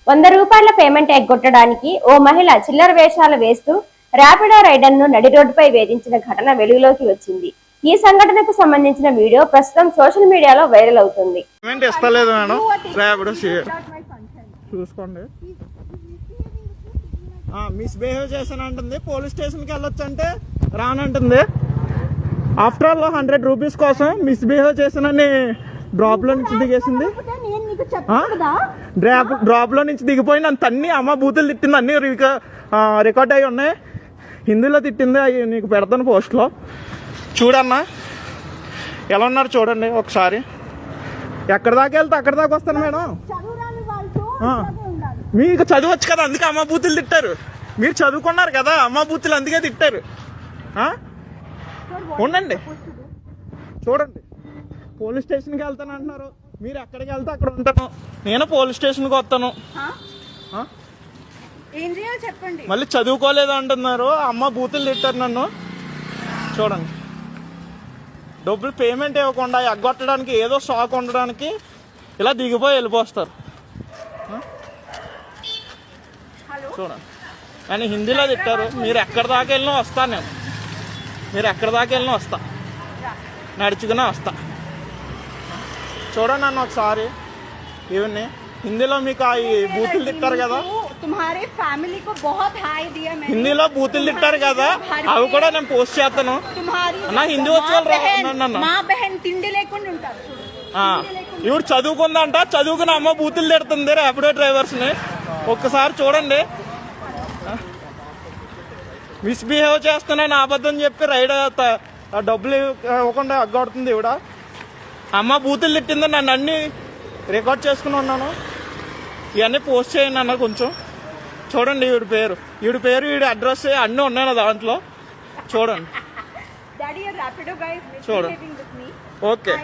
100 రూపాయల పేమెంట్ ఎగ్గొట్టడానికి ఓ మహిళ చిల్లర వేషాలు వేస్తూ ర్యాపిడో రైడర్ ను నడి రోడ్డుపై వేధించిన ఘటన వెలుగులోకి వచ్చింది. ఈ సంఘటనకు సంబంధించిన వీడియో ప్రస్తుతం సోషల్ మీడియాలో వైరల్ అవుతుంది. మిస్బిహేవ్ చేశానంటుంది, పోలీస్ స్టేషన్కి వెళ్ళొచ్చు అంటే రానంటుంది. ఆఫ్టర్ ఆల్ 100 రూపీస్ కోసం మిస్బిహేవ్ చేశానని డ్రాప్ లో నుంచి దిగేసింది. డ్రాప్ లో నుంచి దిగిపోయి నన్ను తన్ని అమ్మ బూతులు తిట్టింది, అన్ని రికార్డ్ అయ్యి ఉన్నాయి. హిందీలో తిట్టింది, అవి నీకు పెడతాను పోస్ట్ లో చూడన్నా. ఎలా ఉన్నారు చూడండి ఒకసారి. ఎక్కడి దాకా వెళ్తే అక్కడి దాకా వస్తాను మేడం. మీకు చదవచ్చు కదా, అందుకే అమ్మ బూతులు తిట్టారు. మీరు చదువుకున్నారు కదా, అమ్మ బూతులు అందుకే తిట్టారు. ఉండండి చూడండి, పోలీస్ స్టేషన్కి వెళ్తాను అంటున్నారు. మీరు ఎక్కడికి వెళ్తే అక్కడ ఉంటాను. నేను పోలీస్ స్టేషన్కి వస్తాను. మళ్ళీ చదువుకోలేదు అంటున్నారు, అమ్మ బూతులు తిట్టారు నన్ను. చూడండి, డబ్బులు పేమెంట్ ఇవ్వకుండా ఎగ్గొట్టడానికి, ఏదో షాక్ ఉండడానికి ఇలా దిగిపోయి వెళ్ళిపోస్తారు. చూడండి, అని హిందీలో తిట్టారు. మీరు ఎక్కడి దాకా వెళ్ళినా వస్తాను నేను. మీరు ఎక్కడి దాకా వెళ్ళినా వస్తా, నడుచుకునే వస్తా. చూడండి నన్ను ఒకసారి. ఇవన్నీ హిందీలో మీకు ఈ బూతులు తిట్టారు కదా, హిందీలో బూతులు తిట్టారు కదా, అవి కూడా నేను పోస్ట్ చేస్తాను. నా హిందీ వచ్చి ఇవి చదువుకుందంట, చదువుకుని అమ్మ బూతులు తిడుతుంది ర్యాపిడో డ్రైవర్స్ ని. ఒక్కసారి చూడండి, మిస్బిహేవ్ చేస్తున్నాను అబద్ధం చెప్పి రైడ్ డబ్బులు ఇవ్వకుండా అగ్గొడుతుంది ఇవిడ. అమ్మ బూతులు తిట్టింది, నన్ను అన్ని రికార్డ్ చేసుకుని ఉన్నాను. ఇవన్నీ పోస్ట్ చేయండి అన్న కొంచెం. చూడండి, ఈవిడ పేరు ఈవిడ అడ్రస్ అన్నీ ఉన్నాయి దాంట్లో. చూడండి, చూడండి. ఓకే.